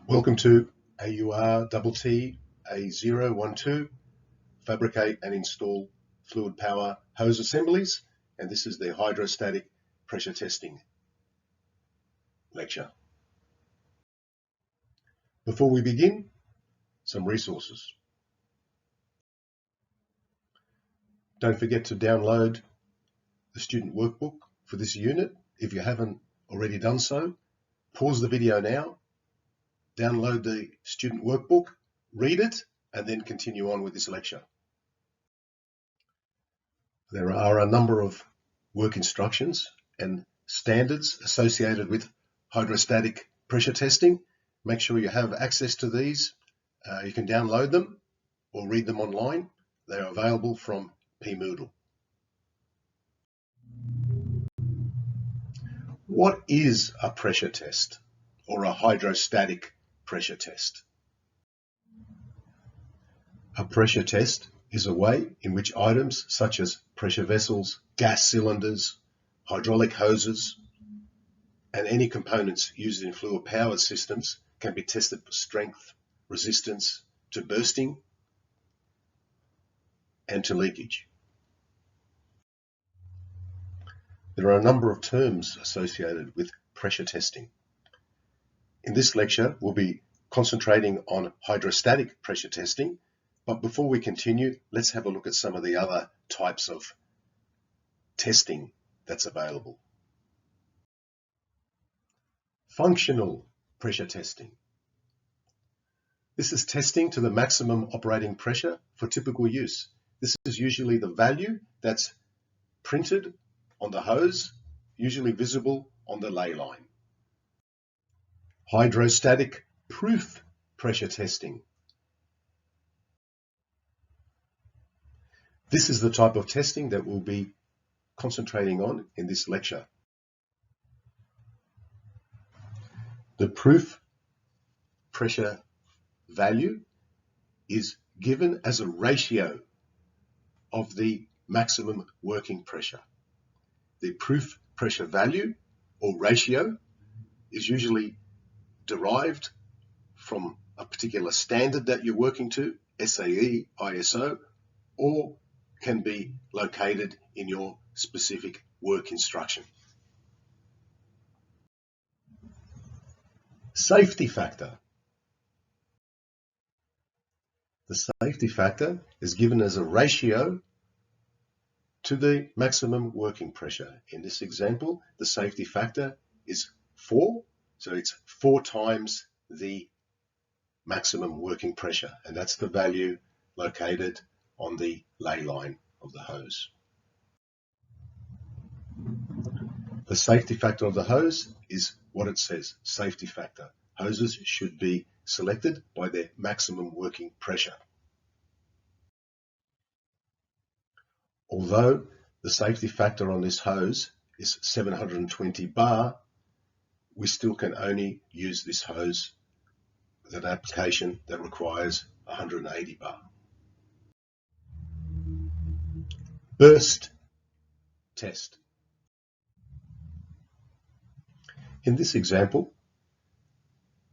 Welcome to AURTT012 Fabricate and Install Fluid Power Hose Assemblies, and this is the Hydrostatic Pressure Testing lecture. Before we begin, some resources. Don't forget to download the student workbook for this unit. If you haven't already done so, pause the video now, download the student workbook, read it, and then continue on with this lecture. There are a number of work instructions and standards associated with hydrostatic pressure testing. Make sure you have access to these. You can download them or read them online. They are available from Moodle. What is a pressure test or a hydrostatic pressure test? A pressure test is a way in which items such as pressure vessels, gas cylinders, hydraulic hoses, and any components used in fluid powered systems can be tested for strength, resistance to bursting, and to leakage. There are a number of terms associated with pressure testing. In this lecture, we'll be concentrating on hydrostatic pressure testing, but before we continue, let's have a look at some of the other types of testing that's available. Functional pressure testing. This is testing to the maximum operating pressure for typical use. This is usually the value that's printed on the hose, usually visible on the ley line. Hydrostatic proof pressure testing. This is the type of testing that we'll be concentrating on in this lecture. The proof pressure value is given as a ratio of the maximum working pressure. The proof pressure value or ratio is usually derived from a particular standard that you're working to, SAE, ISO, or can be located in your specific work instruction. Safety factor. The safety factor is given as a ratio to the maximum working pressure. In this example, the safety factor is 4, so it's 4 times the maximum working pressure, and that's the value located on the ley line of the hose. The safety factor of the hose is what it says, safety factor. Hoses should be selected by their maximum working pressure. Although the safety factor on this hose is 720 bar, we still can only use this hose with an application that requires 180 bar. Burst test. In this example,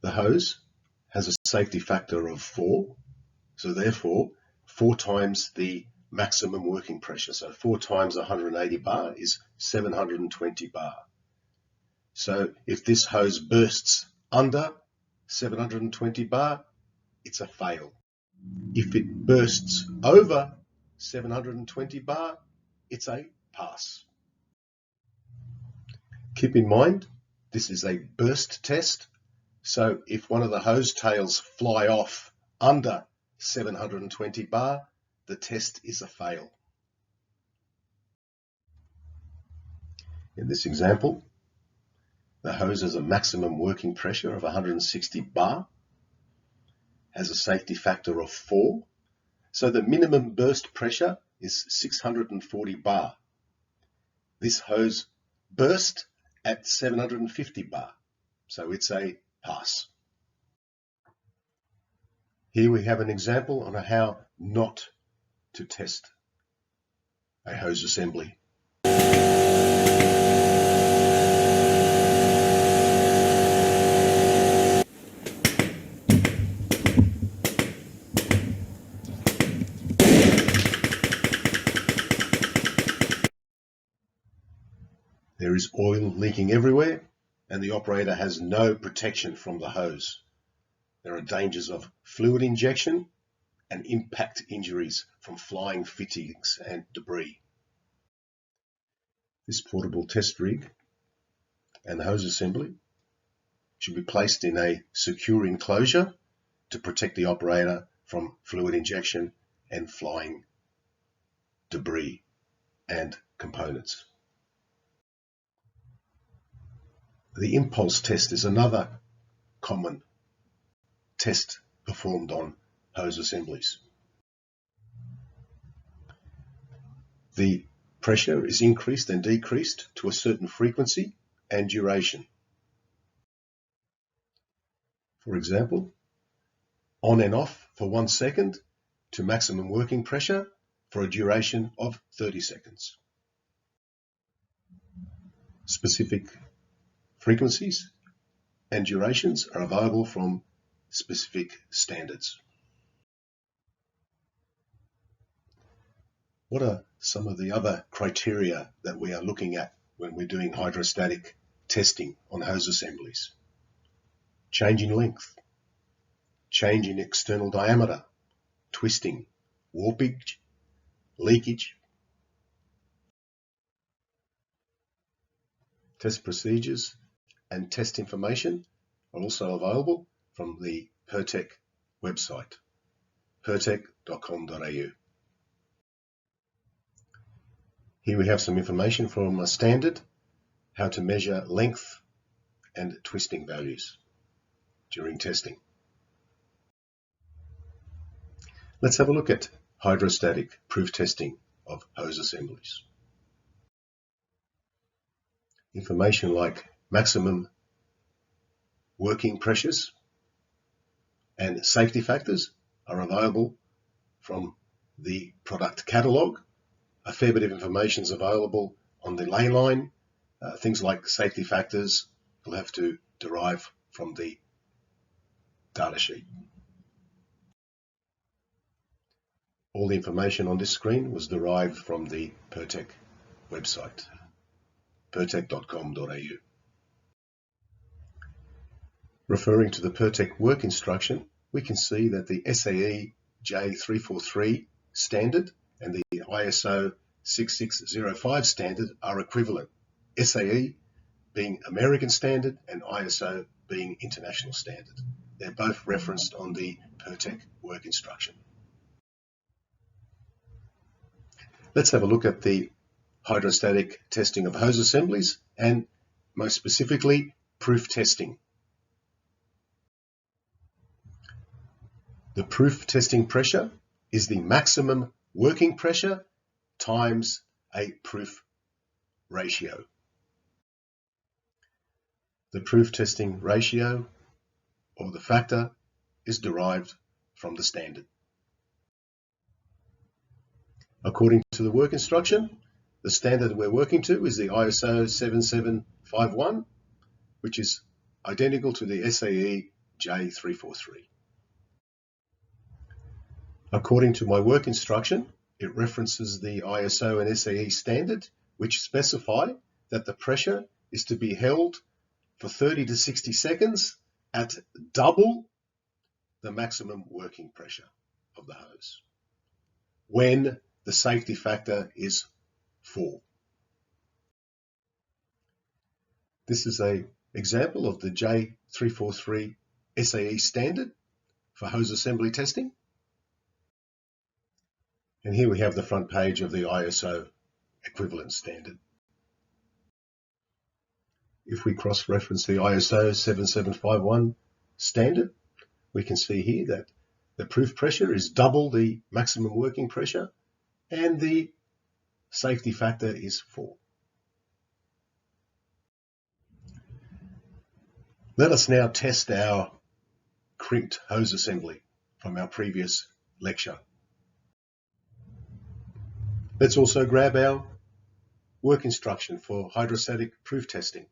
the hose has a safety factor of 4, so therefore 4 times the maximum working pressure. So 4 times 180 bar is 720 bar. So if this hose bursts under 720 bar, it's a fail. If it bursts over 720 bar, it's a pass. Keep in mind, this is a burst test. So if one of the hose tails fly off under 720 bar, the test is a fail. In this example, the hose has a maximum working pressure of 160 bar, has a safety factor of 4, so the minimum burst pressure is 640 bar. This hose burst at 750 bar, so it's a pass. Here we have an example on how not to test a hose assembly. is oil leaking everywhere and the operator has no protection from the hose. There are dangers of fluid injection and impact injuries from flying fittings and debris. This portable test rig and hose assembly should be placed in a secure enclosure to protect the operator from fluid injection and flying debris and components. The impulse test is another common test performed on hose assemblies. The pressure is increased and decreased to a certain frequency and duration. For example, on and off for 1 second to maximum working pressure for a duration of 30 seconds. Specific frequencies and durations are available from specific standards. What are some of the other criteria that we are looking at when we're doing hydrostatic testing on hose assemblies? Change in length, change in external diameter, twisting, warpage, leakage. Test procedures and test information are also available from the PERTEC website, pertec.com.au. Here we have some information from a standard, how to measure length and twisting values during testing. Let's have a look at hydrostatic proof testing of hose assemblies. Information like maximum working pressures and safety factors are available from the product catalogue. A fair bit of information is available on the ley line. Things like safety factors you'll have to derive from the data sheet. All the information on this screen was derived from the PERTEC website, pertec.com.au. Referring to the PERTEC work instruction, we can see that the SAE J343 standard and the ISO 6605 standard are equivalent, SAE being American standard and ISO being international standard. They're both referenced on the PERTEC work instruction. Let's have a look at the hydrostatic testing of hose assemblies and most specifically proof testing. The proof testing pressure is the maximum working pressure times a proof ratio. The proof testing ratio or the factor is derived from the standard. According to the work instruction, the standard we're working to is the ISO 7751, which is identical to the SAE J343. According to my work instruction, it references the ISO and SAE standard, which specify that the pressure is to be held for 30 to 60 seconds at double the maximum working pressure of the hose, when the safety factor is 4. This is an example of the J343 SAE standard for hose assembly testing. And here we have the front page of the ISO equivalent standard. If we cross-reference the ISO 7751 standard, we can see here that the proof pressure is double the maximum working pressure and the safety factor is 4. Let us now test our crimped hose assembly from our previous lecture. Let's also grab our work instruction for hydrostatic proof testing.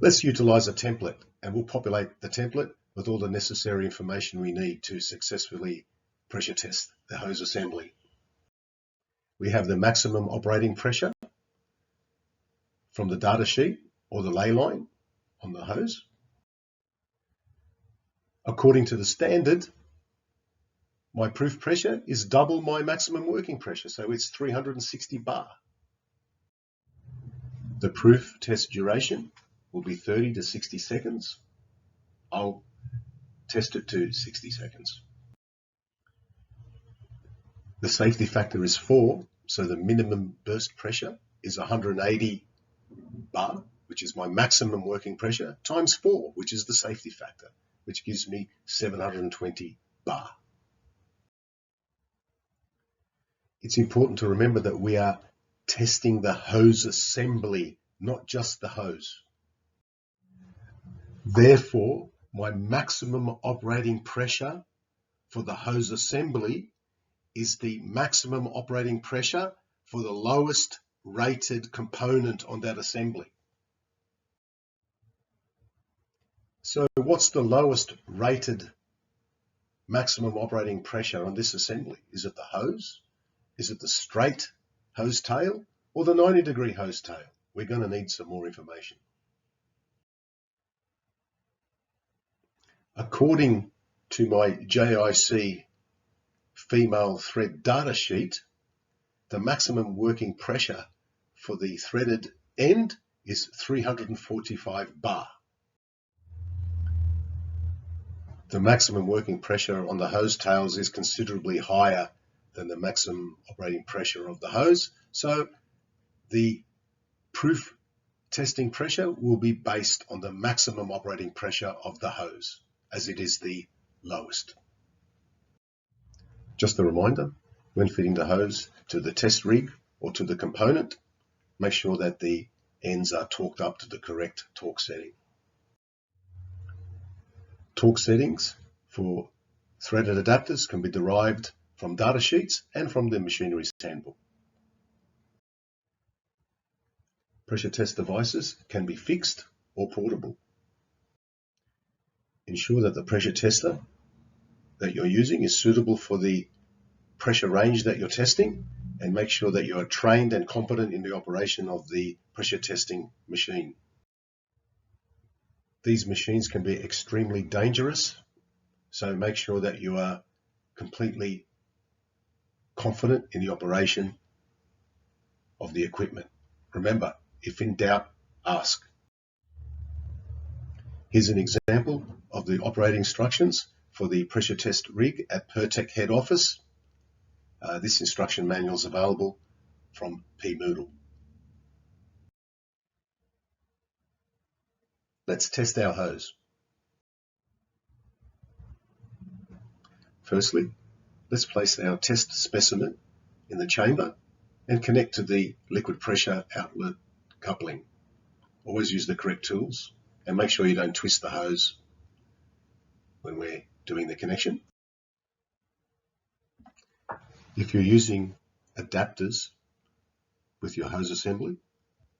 Let's utilize a template and we'll populate the template with all the necessary information we need to successfully pressure test the hose assembly. We have the maximum operating pressure from the data sheet or the ley line on the hose. According to the standard, my proof pressure is double my maximum working pressure, so it's 360 bar. The proof test duration will be 30 to 60 seconds. I'll test it to 60 seconds. The safety factor is 4, so the minimum burst pressure is 180 bar, which is my maximum working pressure, times 4, which is the safety factor, which gives me 720 bar. It's important to remember that we are testing the hose assembly, not just the hose. Therefore, my maximum operating pressure for the hose assembly is the maximum operating pressure for the lowest rated component on that assembly. So what's the lowest rated maximum operating pressure on this assembly? Is it the hose? Is it the straight hose tail or the 90-degree hose tail? We're going to need some more information. According to my JIC female thread data sheet, the maximum working pressure for the threaded end is 345 bar. The maximum working pressure on the hose tails is considerably higher than the maximum operating pressure of the hose, so the proof testing pressure will be based on the maximum operating pressure of the hose, as it is the lowest. Just a reminder, when fitting the hose to the test rig or to the component, make sure that the ends are torqued up to the correct torque setting. Torque settings for threaded adapters can be derived from data sheets and from the machinery's handbook. Pressure test devices can be fixed or portable. Ensure that the pressure tester that you're using is suitable for the pressure range that you're testing, and make sure that you are trained and competent in the operation of the pressure testing machine. These machines can be extremely dangerous, so make sure that you are completely confident in the operation of the equipment. Remember, if in doubt, ask. Here's an example of the operating instructions for the pressure test rig at Pertec head office. This instruction manual is available from P-Moodle. Let's test our hose. Firstly, let's place our test specimen in the chamber and connect to the liquid pressure outlet coupling. Always use the correct tools and make sure you don't twist the hose when we're doing the connection. If you're using adapters with your hose assembly,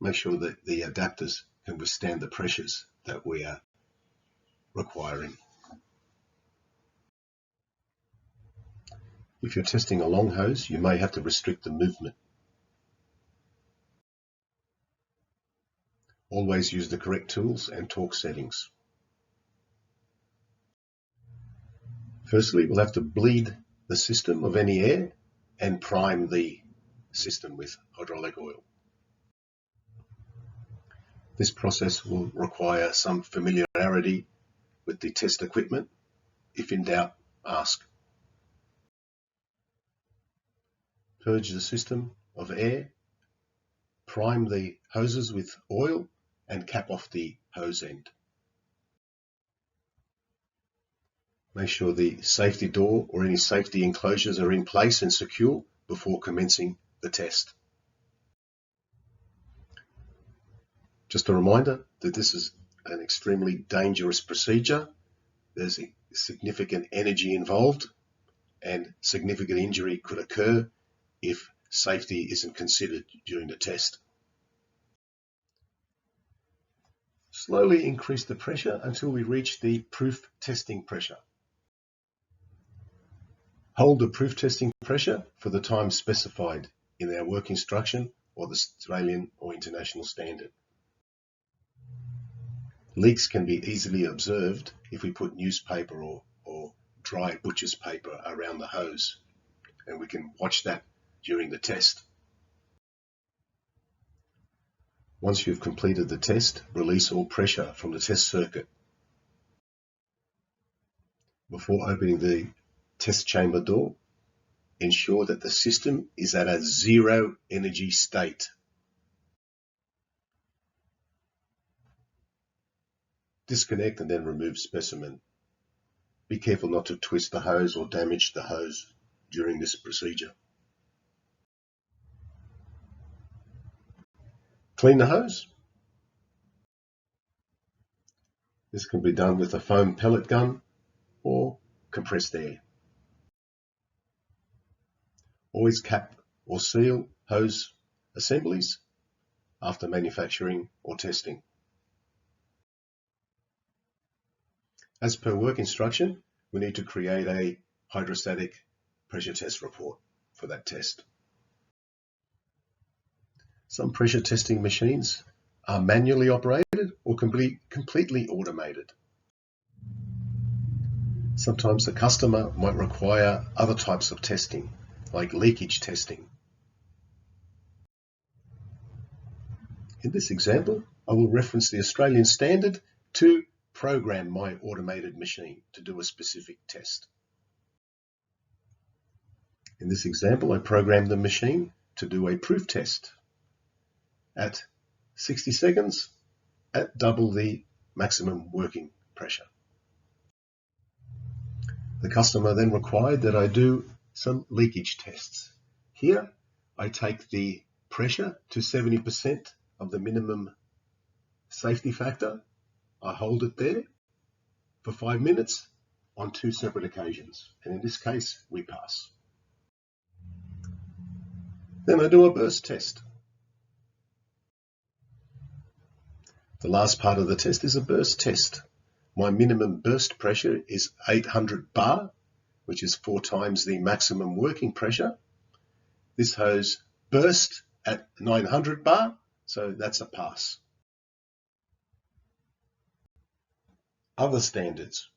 make sure that the adapters can withstand the pressures that we are requiring. If you're testing a long hose, you may have to restrict the movement. Always use the correct tools and torque settings. Firstly, we'll have to bleed the system of any air and prime the system with hydraulic oil. This process will require some familiarity with the test equipment. If in doubt, ask. Purge the system of air, prime the hoses with oil, and cap off the hose end. Make sure the safety door or any safety enclosures are in place and secure before commencing the test. Just a reminder that this is an extremely dangerous procedure. There's significant energy involved and significant injury could occur if safety isn't considered during the test. Slowly increase the pressure until we reach the proof testing pressure. Hold the proof testing pressure for the time specified in our work instruction or the Australian or international standard. Leaks can be easily observed if we put newspaper or dry butcher's paper around the hose, and we can watch that during the test. Once you've completed the test, release all pressure from the test circuit. Before opening the test chamber door, ensure that the system is at a zero energy state. Disconnect and then remove specimen. Be careful not to twist the hose or damage the hose during this procedure. Clean the hose. This can be done with a foam pellet gun or compressed air. Always cap or seal hose assemblies after manufacturing or testing. As per work instruction, we need to create a hydrostatic pressure test report for that test. Some pressure testing machines are manually operated or completely automated. Sometimes the customer might require other types of testing, like leakage testing. In this example, I will reference the Australian standard to program my automated machine to do a specific test. In this example, I programmed the machine to do a proof test at 60 seconds at double the maximum working pressure. The customer then required that I do some leakage tests. Here, I take the pressure to 70% of the minimum safety factor. I hold it there for 5 minutes on 2 separate occasions, and in this case, we pass. Then I do a burst test. The last part of the test is a burst test. My minimum burst pressure is 800 bar, which is 4 times the maximum working pressure. This hose burst at 900 bar, so that's a pass. Other standards.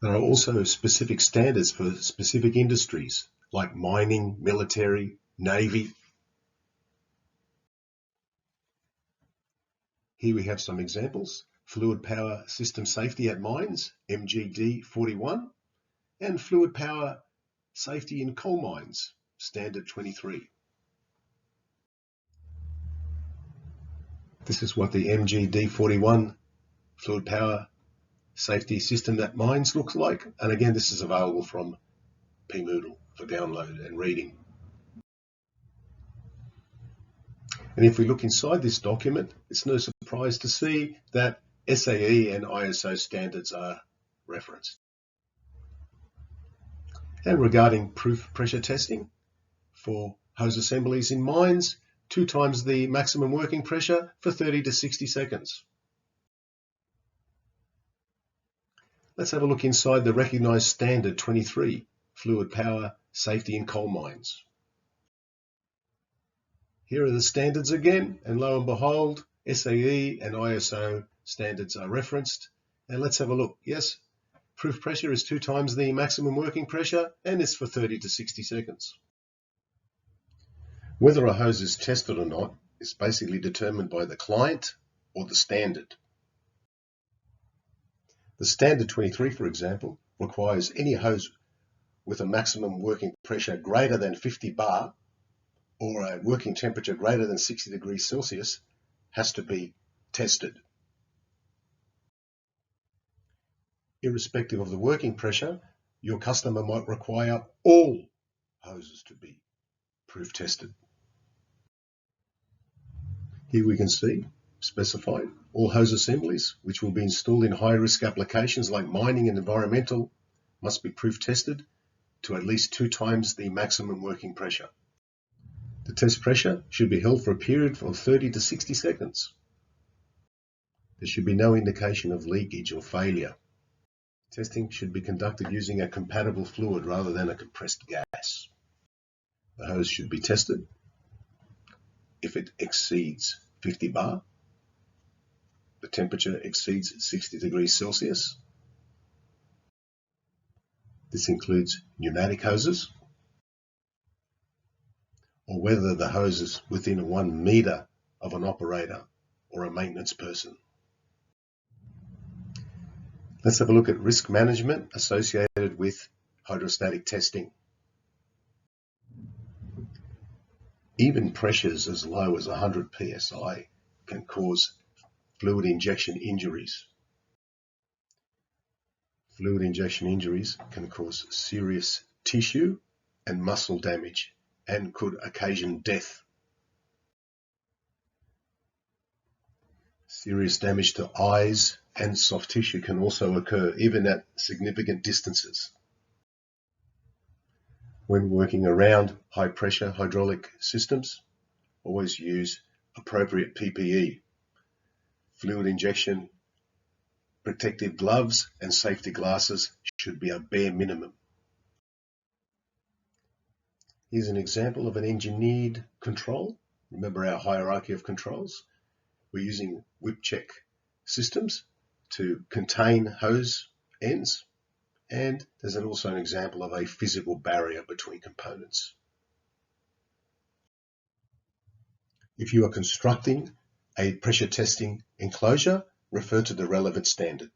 There are also specific standards for specific industries like mining, military, navy. Here we have some examples: fluid power system safety at mines, MGD 41, and fluid power safety in coal mines, standard 23. This is what the MGD 41 fluid power safety system at mines looks like, and again this is available from PMoodle for download and reading. And if we look inside this document, it's no surprise to see that SAE and ISO standards are referenced. And regarding proof pressure testing for hose assemblies in mines, 2 times the maximum working pressure for 30 to 60 seconds. Let's have a look inside the recognized standard 23, fluid power safety in coal mines. Here are the standards again, and lo and behold, SAE and ISO standards are referenced. And let's have a look. Yes, proof pressure is 2 times the maximum working pressure, and it's for 30 to 60 seconds. Whether a hose is tested or not is basically determined by the client or the standard. The standard 23, for example, requires any hose with a maximum working pressure greater than 50 bar or a working temperature greater than 60 degrees Celsius has to be tested. Irrespective of the working pressure, your customer might require all hoses to be proof tested. Here we can see specified all hose assemblies which will be installed in high-risk applications like mining and environmental must be proof tested to at least 2 times the maximum working pressure. The test pressure should be held for a period of 30 to 60 seconds. There should be no indication of leakage or failure. Testing should be conducted using a compatible fluid rather than a compressed gas. The hose should be tested. If it exceeds 50 bar, temperature exceeds 60 degrees Celsius. This includes pneumatic hoses, or whether the hose is within 1 metre of an operator or a maintenance person. Let's have a look at risk management associated with hydrostatic testing. Even pressures as low as 100 psi can cause fluid injection injuries. Fluid injection injuries can cause serious tissue and muscle damage and could occasion death. Serious damage to eyes and soft tissue can also occur, even at significant distances. When working around high-pressure hydraulic systems, always use appropriate PPE, fluid injection, protective gloves and safety glasses should be a bare minimum. Here's an example of an engineered control. Remember our hierarchy of controls? We're using whip check systems to contain hose ends, and there's also an example of a physical barrier between components. If you are constructing a pressure testing enclosure, refer to the relevant standard.